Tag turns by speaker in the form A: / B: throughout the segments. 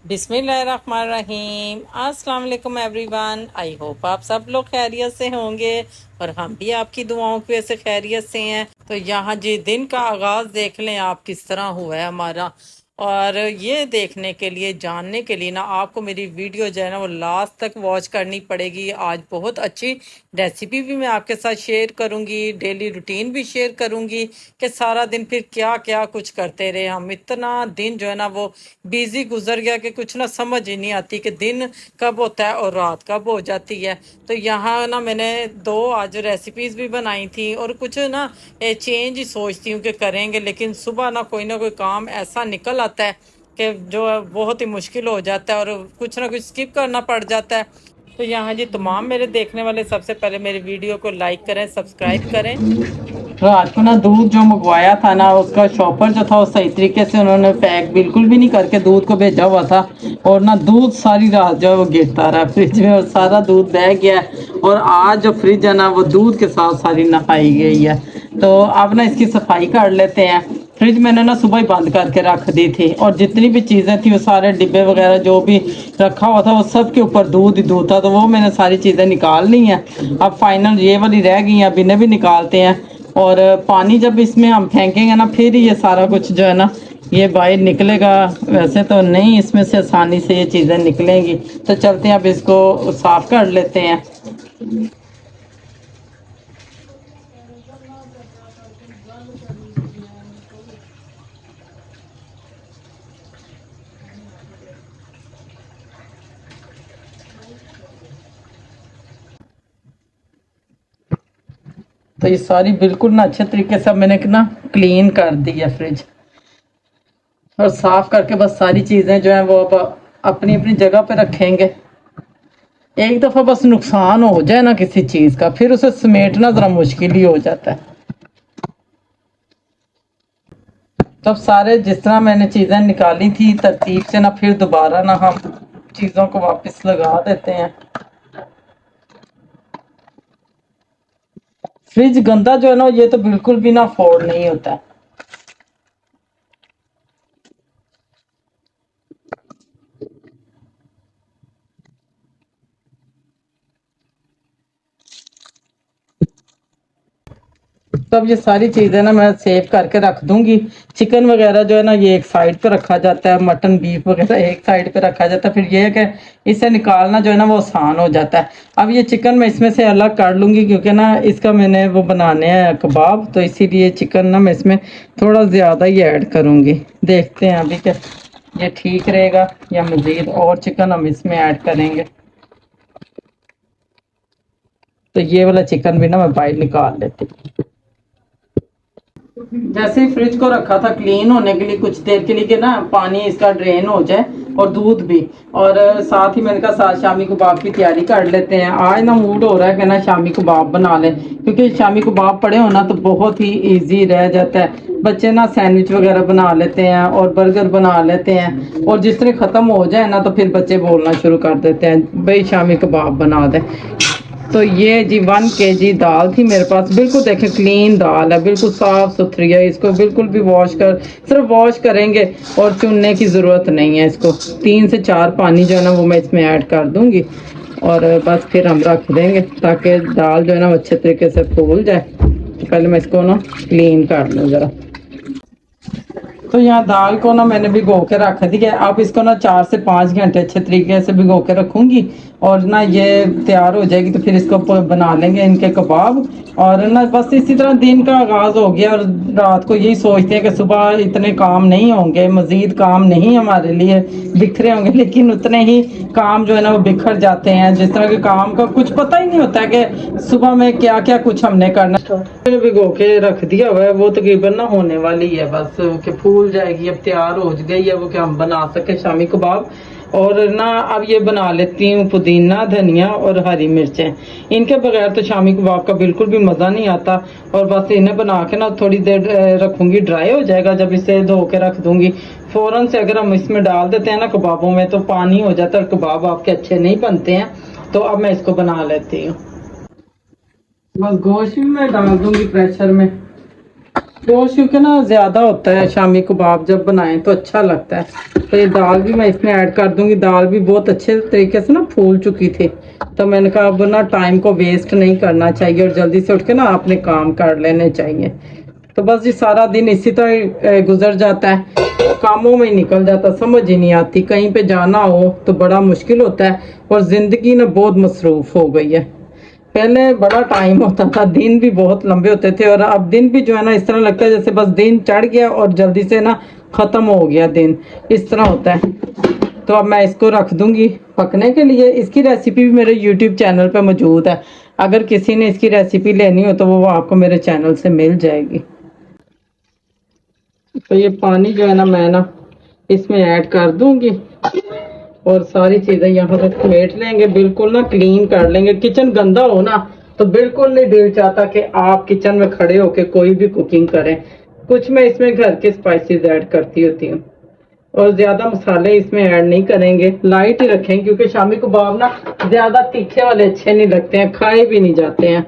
A: बिस्मिल्लाहिर्रहमानिर्रहीम। अस्सलाम वालेकुम एवरीवन। आई होप आप सब लोग खैरियत से होंगे और हम भी आपकी दुआओं की वजह से खैरियत से हैं। तो यहाँ जी दिन का आगाज देख लें आप किस तरह हुआ है हमारा। और ये देखने के लिए जानने के लिए ना आपको मेरी वीडियो जो है ना वो लास्ट तक वॉच करनी पड़ेगी। आज बहुत अच्छी रेसिपी भी मैं आपके साथ शेयर करूंगी, डेली रूटीन भी शेयर करूंगी कि सारा दिन फिर क्या क्या कुछ करते रहे हम। इतना दिन जो है ना वो बिजी गुजर गया कि कुछ ना समझ ही नहीं आती कि दिन कब होता है और रात कब हो जाती है। तो यहाँ ना मैंने दो आज रेसिपीज भी बनाई थी और कुछ ना चेंज ही सोचती हूँ कि करेंगे, लेकिन सुबह ना कोई काम ऐसा निकल आता है कि जो बहुत ही मुश्किल हो जाता है और कुछ ना कुछ स्किप करना पड़ जाता है। तो यहाँ जी तमाम मेरे देखने वाले सबसे पहले मेरी वीडियो को लाइक करें, सब्सक्राइब करें। रात को ना दूध जो मंगवाया था ना उसका शॉपर जो था वो सही तरीके से उन्होंने पैक बिल्कुल भी नहीं करके दूध को भेजा हुआ था। और ना दूध सारी रात जो है वो गिरता रहा फ्रिज में और सारा दूध बह गया है। और आज जो फ्रिज है ना वो दूध के साथ सारी नहाई गई है। तो अब ना इसकी सफाई कर लेते हैं। फ्रिज मैंने ना सुबह ही बंद करके रख दी थी और जितनी भी चीज़ें थी वो सारे डिब्बे वगैरह जो भी रखा हुआ था वो सब के ऊपर दूध ही दूध था, तो वो मैंने सारी चीज़ें निकाल ली हैं। अब फाइनल ये वाली रह गई हैं, अब इन्हें भी निकालते हैं। और पानी जब इसमें हम फेंकेंगे ना फिर ये सारा कुछ जो है ना ये बाहर निकलेगा। वैसे तो नहीं इसमें से आसानी से ये चीज़ें निकलेंगी। तो चलते हैं अब इसको साफ कर लेते हैं। तो ये सारी बिल्कुल ना अच्छे तरीके से मैंने ना क्लीन कर दी है फ्रिज और साफ करके बस सारी चीज़ें जो हैं वो अब अपनी अपनी जगह पे रखेंगे। एक दफ़ा बस नुकसान हो जाए ना किसी चीज़ का फिर उसे समेटना ज़रा मुश्किल ही हो जाता है। तब सारे जिस तरह मैंने चीज़ें निकाली थी तरतीब से ना फिर दोबारा ना हम चीज़ों को वापस लगा देते हैं। फ्रिज गंदा जो है ना ये तो बिल्कुल भी ना अफोर्ड नहीं होता है। तब ये सारी चीज़ें ना मैं सेव करके रख दूंगी। चिकन वगैरह जो है ना ये एक साइड पे रखा जाता है, मटन बीफ वगैरह एक साइड पे रखा जाता है। फिर ये है कि इसे निकालना जो है ना वो आसान हो जाता है। अब ये चिकन मैं इसमें से अलग कर लूँगी क्योंकि ना इसका मैंने वो बनाने हैं कबाब, तो इसीलिए चिकन ना मैं इसमें थोड़ा ज़्यादा ही ऐड करूँगी। देखते हैं अभी कि ये ठीक रहेगा या मज़ीद और चिकन हम इसमें ऐड करेंगे। तो ये वाला चिकन भी ना मैं बाहर निकाल लेती हूँ। जैसे ही फ्रिज को रखा था क्लीन होने के लिए कुछ देर के लिए कि ना पानी इसका ड्रेन हो जाए और दूध भी। और साथ ही मैंने कहा साथ शामी कबाब की तैयारी कर लेते हैं। आज ना मूड हो रहा है कि ना शामी कबाब बना लें क्योंकि शामी कबाब पड़े हो ना तो बहुत ही इजी रह जाता है। बच्चे ना सैंडविच वगैरह बना लेते हैं और बर्गर बना लेते हैं और जिस तरह ख़त्म हो जाए ना तो फिर बच्चे बोलना शुरू कर देते हैं भाई शामी कबाब बना दें। तो ये जी 1 kg दाल थी मेरे पास, बिल्कुल देखें क्लीन दाल है, बिल्कुल साफ़ सुथरी है। इसको बिल्कुल भी वॉश कर सिर्फ वॉश करेंगे और चुनने की ज़रूरत नहीं है। इसको 3 से 4 पानी जो है ना वो मैं इसमें ऐड कर दूंगी और बस फिर हम रख देंगे ताकि दाल जो है ना वो अच्छे तरीके से फूल जाए। तो पहले मैं इसको ना क्लीन कर लूँ ज़रा। तो यहाँ दाल को ना मैंने भिगो के रख दिया। अब इसको ना 4 से 5 घंटे अच्छे तरीके से भिगो के रखूँगी और ना ये तैयार हो जाएगी तो फिर इसको बना लेंगे इनके कबाब। और ना बस इसी तरह दिन का आगाज़ हो गया और रात को यही सोचते हैं कि सुबह इतने काम नहीं होंगे, मज़ीद काम नहीं हमारे लिए बिखरे होंगे, लेकिन उतने ही काम जो है ना वो बिखर जाते हैं। जिस तरह के काम का कुछ पता ही नहीं होता कि सुबह में क्या क्या कुछ हमने करना। मैंने भिगो के रख दिया हुआ है, वो तकरीबन ना होने वाली है बस कि फूल जाएगी। अब तैयार हो गई है वो कि हम बना सके शामी कबाब। और ना अब ये बना लेती हूँ पुदीना धनिया और हरी मिर्चें। इनके बगैर तो शामी कबाब का बिल्कुल भी मज़ा नहीं आता। और बस इन्हें बना के ना थोड़ी देर रखूँगी, ड्राई हो जाएगा जब इसे धो के रख दूँगी। फ़ौरन से अगर हम इसमें डाल देते हैं ना कबाबों में तो पानी हो जाता है और कबाब आपके अच्छे नहीं बनते हैं। तो अब मैं इसको बना लेती हूँ। बस गोश्त भी मैं डाल दूँगी प्रेशर में। गोश्त क्योंकि ना ज़्यादा होता है, शामी कबाब जब बनाएं तो अच्छा लगता है। तो ये दाल भी मैं इसमें ऐड कर दूंगी। दाल भी बहुत अच्छे तरीके से ना फूल चुकी थी, तो मैंने कहा अब ना टाइम को वेस्ट नहीं करना चाहिए और जल्दी से उठ के ना अपने काम कर लेने चाहिए। तो बस जी सारा दिन इसी तरह गुजर जाता है, कामों में निकल जाता, समझ ही नहीं आती। कहीं पे जाना हो तो बड़ा मुश्किल होता है और ज़िंदगी ना बहुत मसरूफ़ हो गई है। पहले बड़ा टाइम होता था, दिन भी बहुत लंबे होते थे, और अब दिन भी जो है ना इस तरह लगता है जैसे बस दिन चढ़ गया और जल्दी से ना ख़त्म हो गया दिन, इस तरह होता है। तो अब मैं इसको रख दूंगी पकने के लिए। इसकी रेसिपी भी मेरे यूट्यूब चैनल पे मौजूद है, अगर किसी ने इसकी रेसिपी लेनी हो तो वो आपको मेरे चैनल से मिल जाएगी। तो ये पानी जो है ना मैं ना इसमें ऐड कर दूंगी और सारी चीज़ें यहाँ पे समेट लेंगे, बिल्कुल ना क्लीन कर लेंगे। किचन गंदा हो ना तो बिल्कुल नहीं दिल चाहता कि आप किचन में खड़े होके कोई भी कुकिंग करें। कुछ मैं इसमें घर के स्पाइसेस ऐड करती होती हूँ और ज़्यादा मसाले इसमें ऐड नहीं करेंगे, लाइट ही रखेंगे क्योंकि शामी कबाब ना ज़्यादा तीखे वाले अच्छे नहीं लगते हैं, खाए भी नहीं जाते हैं।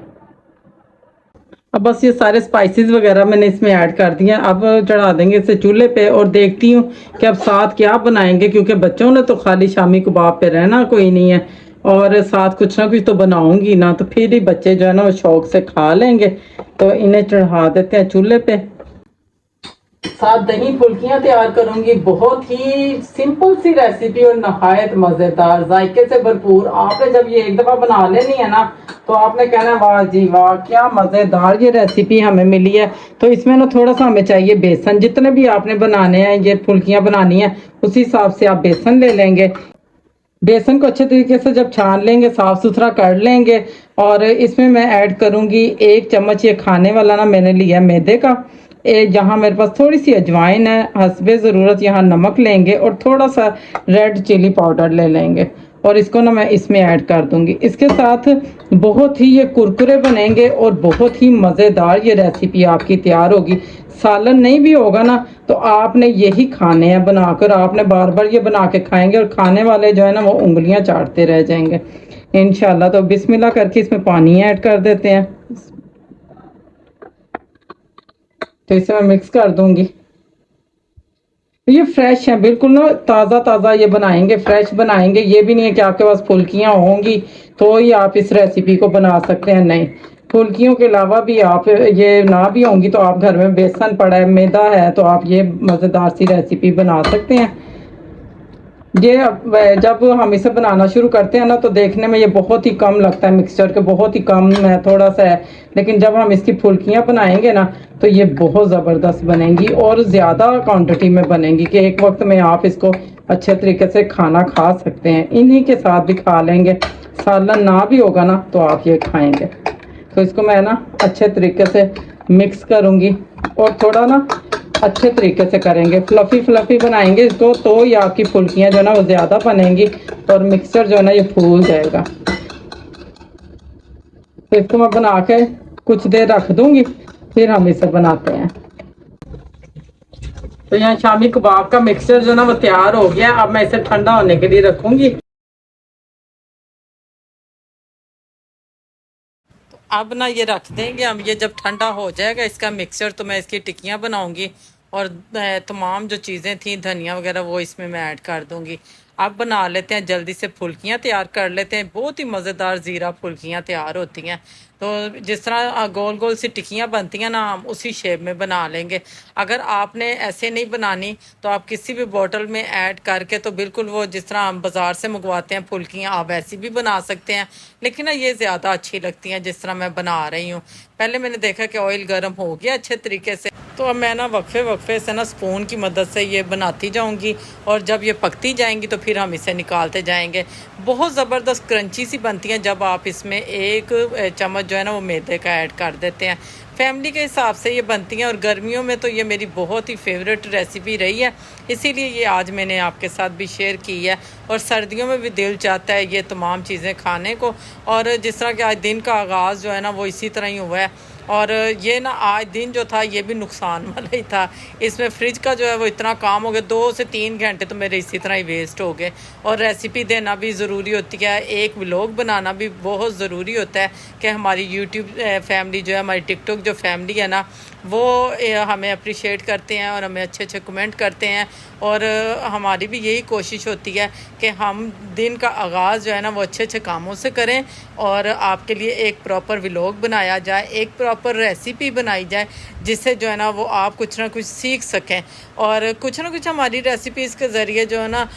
A: अब बस ये सारे स्पाइसेस वगैरह मैंने इसमें ऐड कर दिए हैं। अब चढ़ा देंगे इसे चूल्हे पे और देखती हूँ कि अब साथ क्या बनाएंगे, क्योंकि बच्चों ने तो खाली शामी कबाब पे रहना कोई नहीं है, और साथ कुछ ना कुछ तो बनाऊंगी ना, तो फिर ही बच्चे जो है ना वो शौक से खा लेंगे। तो इन्हें चढ़ा देते हैं चूल्हे पे। साथ दही फुल्कियां तैयार करूंगी, बहुत ही सिंपल सी रेसिपी और नहायत मज़ेदार, जायके से भरपूर। आपने जब ये एक दफ़ा बना लेनी है ना तो आपने कहना वाह जी वाह क्या मज़ेदार ये रेसिपी हमें मिली है। तो इसमें ना थोड़ा सा हमें चाहिए बेसन, जितने भी आपने बनाने हैं ये फुल्कियां बनानी है उसी हिसाब से आप बेसन ले लेंगे। बेसन को अच्छे तरीके से जब छान लेंगे, साफ सुथरा कर लेंगे, और इसमें मैं ऐड करूंगी 1 चम्मच, ये खाने वाला ना मैंने लिया मैदे का। यहाँ मेरे पास थोड़ी सी अजवाइन है, हस्बे ज़रूरत यहाँ नमक लेंगे और थोड़ा सा रेड चिली पाउडर ले लेंगे और इसको ना मैं इसमें ऐड कर दूंगी। इसके साथ बहुत ही ये कुरकुरे बनेंगे और बहुत ही मज़ेदार ये रेसिपी आपकी तैयार होगी। सालन नहीं भी होगा ना तो आपने यही खाने हैं बनाकर, आपने बार बार ये बना के खाएंगे और खाने वाले जो है ना वो उंगलियां चाटते रह जाएंगे इंशाल्लाह। तो बिस्मिल्लाह करके इसमें पानी ऐड कर देते हैं। तो इसे मैं मिक्स कर दूंगी। ये फ्रेश है बिल्कुल ना, ताज़ा ताज़ा ये बनाएंगे, फ्रेश बनाएंगे। ये भी नहीं है कि आपके पास फुल्कियाँ होंगी तो ही आप इस रेसिपी को बना सकते हैं, नहीं। फुल्कियों के अलावा भी आप ये ना भी होंगी तो आप घर में बेसन पड़ा है, मैदा है, तो आप ये मज़ेदार सी रेसिपी बना सकते हैं। ये जब हम इसे बनाना शुरू करते हैं ना तो देखने में ये बहुत ही कम लगता है, मिक्सचर के बहुत ही कम है, थोड़ा सा है, लेकिन जब हम इसकी फुल्कियाँ बनाएंगे ना तो ये बहुत ज़बरदस्त बनेंगी और ज़्यादा क्वांटिटी में बनेंगी कि एक वक्त में आप इसको अच्छे तरीके से खाना खा सकते हैं। इन्हीं के साथ भी खा लेंगे, सालन ना भी होगा ना तो आप ये खाएंगे। तो इसको मैं ना अच्छे तरीके से मिक्स करूँगी और थोड़ा ना अच्छे तरीके से करेंगे, फ्लफ़ी फ्लफ़ी बनाएंगे इसको, तो ही आपकी फुल्कियाँ जो है ना वो ज़्यादा बनेंगी और मिक्सचर जो है ना ये फूल जाएगा। तो इसको मैं बना के कुछ देर रख दूंगी, फिर हम इसे बनाते हैं। तो यहाँ शामी कबाब का मिक्सचर जो है ना वो तैयार हो गया। अब मैं इसे ठंडा होने के लिए रखूंगी। अब ना ये रख देंगे हम, ये जब ठंडा हो जाएगा इसका मिक्सचर तो मैं इसकी टिक्कियाँ बनाऊंगी और तमाम जो चीज़ें थी धनिया वगैरह वो इसमें मैं ऐड कर दूंगी। अब बना लेते हैं जल्दी से, फुल्कियाँ तैयार कर लेते हैं। बहुत ही मज़ेदार ज़ीरा फुल्कियाँ तैयार होती हैं। तो जिस तरह गोल गोल सी टिक्कियाँ बनती हैं ना हम उसी शेप में बना लेंगे। अगर आपने ऐसे नहीं बनानी तो आप किसी भी बोतल में ऐड करके तो बिल्कुल वो जिस तरह हम बाज़ार से मंगवाते हैं फुल्कियाँ आप ऐसी भी बना सकते हैं, लेकिन ना ये ज़्यादा अच्छी लगती हैं जिस तरह मैं बना रही हूँ। पहले मैंने देखा कि ऑयल गर्म हो गया अच्छे तरीके से, तो अब मैं ना वक्फे वक्फे से ना स्पून की मदद से ये बनाती जाऊंगी और जब ये पकती जाएंगी तो फिर हम इसे निकालते जाएंगे। बहुत ज़बरदस्त क्रंची सी बनती हैं जब आप इसमें 1 चम्मच जो है ना वो मैदे का ऐड कर देते हैं। फैमिली के हिसाब से ये बनती हैं और गर्मियों में तो ये मेरी बहुत ही फेवरेट रेसिपी रही है, इसीलिए ये आज मैंने आपके साथ भी शेयर की है। और सर्दियों में भी दिल चाहता है ये तमाम चीज़ें खाने को, और जिस तरह कि आज दिन का आगाज़ जो है ना वो इसी तरह ही हुआ है। और ये ना आज दिन जो था ये भी नुकसान वाला ही था। इसमें फ्रिज का जो है वो इतना काम हो गया, 2 से 3 घंटे तो मेरे इसी तरह ही वेस्ट हो गए। और रेसिपी देना भी ज़रूरी होती है, एक व्लॉग बनाना भी बहुत ज़रूरी होता है कि हमारी यूट्यूब फैमिली जो है, हमारी टिकटॉक जो फैमिली है ना, वो हमें अप्रिशिएट करते हैं और हमें अच्छे अच्छे कमेंट करते हैं। और हमारी भी यही कोशिश होती है कि हम दिन का आगाज़ जो है ना वो अच्छे अच्छे कामों से करें और आपके लिए एक प्रॉपर व्लॉग बनाया जाए, एक प्रॉपर रेसिपी बनाई जाए, जिससे जो है ना वो आप कुछ ना कुछ सीख सकें। और कुछ ना कुछ हमारी रेसिपीज़ के ज़रिए जो है ना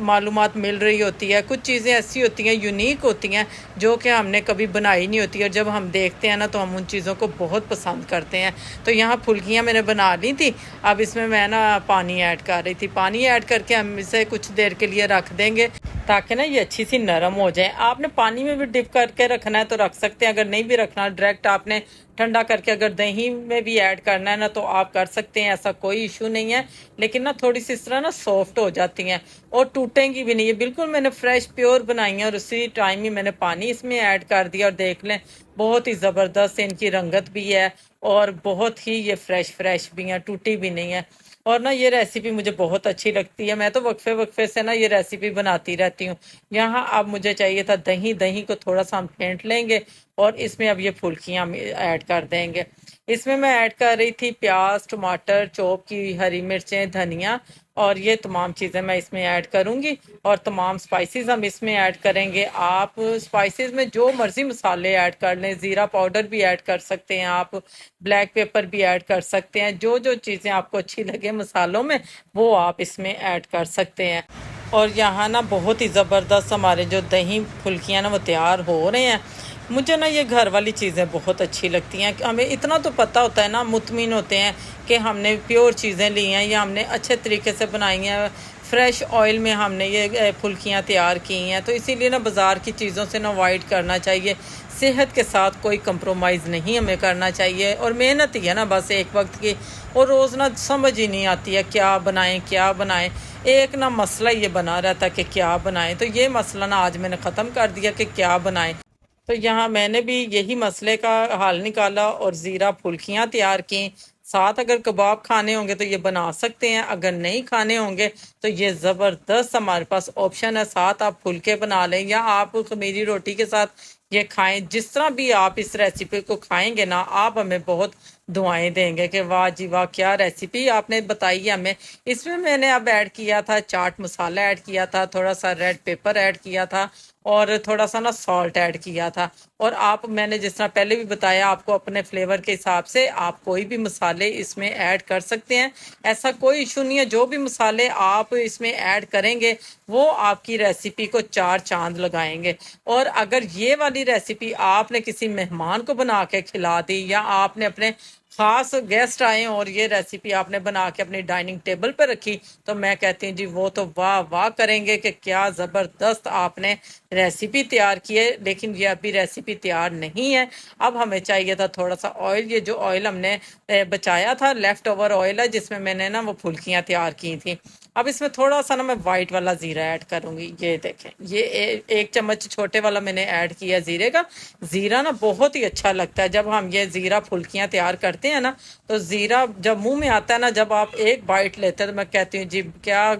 A: मालूमात मिल रही होती है। कुछ चीज़ें ऐसी होती हैं, यूनिक होती हैं, जो कि हमने कभी बनाई नहीं होती, और जब हम देखते हैं ना तो हम उन चीज़ों को बहुत पसंद करते हैं। तो यहाँ फुल्कियाँ मैंने बना ली थी, अब इसमें मैं ना पानी ऐड कर रही थी। पानी ऐड करके हम इसे कुछ देर के लिए रख देंगे ताकि ना ये अच्छी सी नरम हो जाए। आपने पानी में भी डिप करके रखना है तो रख सकते हैं, अगर नहीं भी रखना डायरेक्ट आपने ठंडा करके अगर दही में भी ऐड करना है ना तो आप कर सकते हैं, ऐसा कोई इशू नहीं है। लेकिन ना थोड़ी सी इस तरह ना सॉफ्ट हो जाती हैं और टूटेंगी भी नहीं। है बिल्कुल मैंने फ्रेश प्योर बनाई है और उसी टाइम ही मैंने पानी इसमें ऐड कर दिया। और देख लें बहुत ही ज़बरदस्त इनकी रंगत भी है और बहुत ही ये फ्रेश फ्रेश भी हैं, टूटी भी नहीं है। और ना ये रेसिपी मुझे बहुत अच्छी लगती है, मैं तो वक्फे वक्फे से ना ये रेसिपी बनाती रहती हूँ। यहाँ अब मुझे चाहिए था दही, दही को थोड़ा सा हम फेंट लेंगे और इसमें अब ये फुल्कियाँ ऐड कर देंगे। इसमें मैं ऐड कर रही थी प्याज, टमाटर, चॉप की हरी मिर्चें, धनिया, और ये तमाम चीज़ें मैं इसमें ऐड करूँगी। और तमाम स्पाइसेस हम इसमें ऐड करेंगे। आप स्पाइसेस में जो मर्ज़ी मसाले ऐड कर लें, ज़ीरा पाउडर भी ऐड कर सकते हैं आप, ब्लैक पेपर भी ऐड कर सकते हैं, जो जो चीज़ें आपको अच्छी लगे मसालों में वो आप इसमें ऐड कर सकते हैं। और यहाँ ना बहुत ही ज़बरदस्त हमारे जो दही फुल्कियाँ ना वो तैयार हो रहे हैं। मुझे ना ये घर वाली चीज़ें बहुत अच्छी लगती हैं। हमें इतना तो पता होता है ना, मुतमिन होते हैं कि हमने प्योर चीज़ें ली हैं या हमने अच्छे तरीके से बनाई हैं, फ्रेश ऑयल में हमने ये फुल्कियाँ तैयार की हैं। तो इसीलिए ना बाज़ार की चीज़ों से ना अवॉइड करना चाहिए। सेहत के साथ कोई कंप्रोमाइज़ नहीं हमें करना चाहिए। और मेहनत ही है ना बस एक वक्त की, और रोज़ ना समझ ही नहीं आती है क्या बनाएं क्या बनाएं। एक ना मसला ये बना रहता है कि क्या बनाएं, तो ये मसला ना आज मैंने ख़त्म कर दिया कि क्या बनाएं। तो यहाँ मैंने भी यही मसले का हल निकाला और ज़ीरा फुल्कियाँ तैयार की। साथ अगर कबाब खाने होंगे तो ये बना सकते हैं, अगर नहीं खाने होंगे तो ये ज़बरदस्त हमारे पास ऑप्शन है। साथ आप फुलके बना लें या आप खमीरी रोटी के साथ ये खाएं। जिस तरह भी आप इस रेसिपी को खाएंगे ना, आप हमें बहुत दुआएं देंगे कि वाह जी वाह क्या रेसिपी आपने बताई है हमें। इसमें मैंने अब ऐड किया था चाट मसाला, ऐड किया था थोड़ा सा रेड पेपर, ऐड किया था और थोड़ा सा ना सॉल्ट ऐड किया था। और आप, मैंने जिस तरह पहले भी बताया, आपको अपने फ्लेवर के हिसाब से आप कोई भी मसाले इसमें ऐड कर सकते हैं, ऐसा कोई इशू नहीं है। जो भी मसाले आप इसमें ऐड करेंगे वो आपकी रेसिपी को 4 चांद लगाएंगे। और अगर ये वाली रेसिपी आपने किसी मेहमान को बना के खिला दी या आपने अपने खास गेस्ट आए और ये रेसिपी आपने बना के अपनी डाइनिंग टेबल पर रखी, तो मैं कहती हूँ जी वो तो वाह वाह करेंगे कि क्या ज़बरदस्त आपने रेसिपी तैयार की है। लेकिन ये अभी रेसिपी तैयार नहीं है। अब हमें चाहिए था थोड़ा सा ऑयल। ये जो ऑयल हमने बचाया था, लेफ्ट ओवर ऑयल है, जिसमें मैंने ना वो फुल्कियाँ तैयार की थी। अब इसमें थोड़ा सा ना मैं वाइट वाला ज़ीरा ऐड करूँगी। ये देखें, ये 1 चम्मच छोटे वाला मैंने ऐड किया ज़ीरे का। ज़ीरा ना बहुत ही अच्छा लगता है जब हम ये ज़ीरा फुल्कियाँ तैयार करते हैं ना, तो ज़ीरा जब मुंह में आता है ना, जब आप एक बाइट लेते हैं तो मैं कहती हूँ जी क्या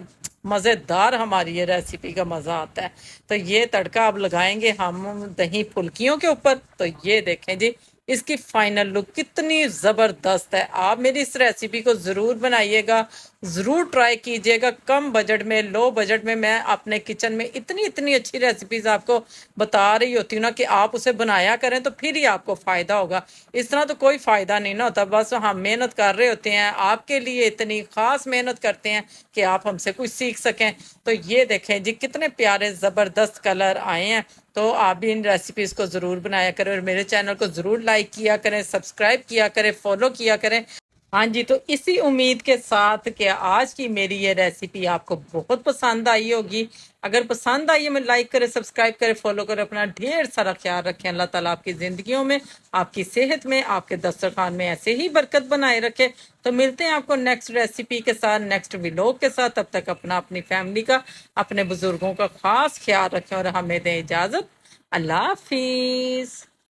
A: मज़ेदार हमारी ये रेसिपी का मज़ा आता है। तो ये तड़का अब लगाएंगे हम दही फुल्कियों के ऊपर। तो ये देखें जी इसकी फाइनल लुक कितनी ज़बरदस्त है। आप मेरी इस रेसिपी को ज़रूर बनाइएगा, ज़रूर ट्राई कीजिएगा। कम बजट में, लो बजट में मैं अपने किचन में इतनी इतनी अच्छी रेसिपीज़ आपको बता रही होती हूँ ना कि आप उसे बनाया करें तो फिर ही आपको फ़ायदा होगा। इस तरह तो कोई फ़ायदा नहीं ना होता। बस हम मेहनत कर रहे होते हैं आपके लिए, इतनी ख़ास मेहनत करते हैं कि आप हमसे कुछ सीख सकें। तो ये देखें जी कितने प्यारे ज़बरदस्त कलर आए हैं। तो आप भी इन रेसिपीज़ को ज़रूर बनाया करें और मेरे चैनल को ज़रूर लाइक किया करें, सब्सक्राइब किया करें, फॉलो किया करें। हाँ जी, तो इसी उम्मीद के साथ कि आज की मेरी ये रेसिपी आपको बहुत पसंद आई होगी। अगर पसंद आई है मैं लाइक करें, सब्सक्राइब करें, फॉलो करें। अपना ढेर सारा ख्याल रखें। अल्लाह ताला आपकी ज़िंदगियों में, आपकी सेहत में, आपके दस्तरखान में ऐसे ही बरकत बनाए रखे। तो मिलते हैं आपको नेक्स्ट रेसिपी के साथ, नेक्स्ट व्लॉग के साथ। तब तक अपना, अपनी फैमिली का, अपने बुजुर्गों का खास ख्याल रखें और हमें दें इजाज़त। अल्लाह हाफिज़।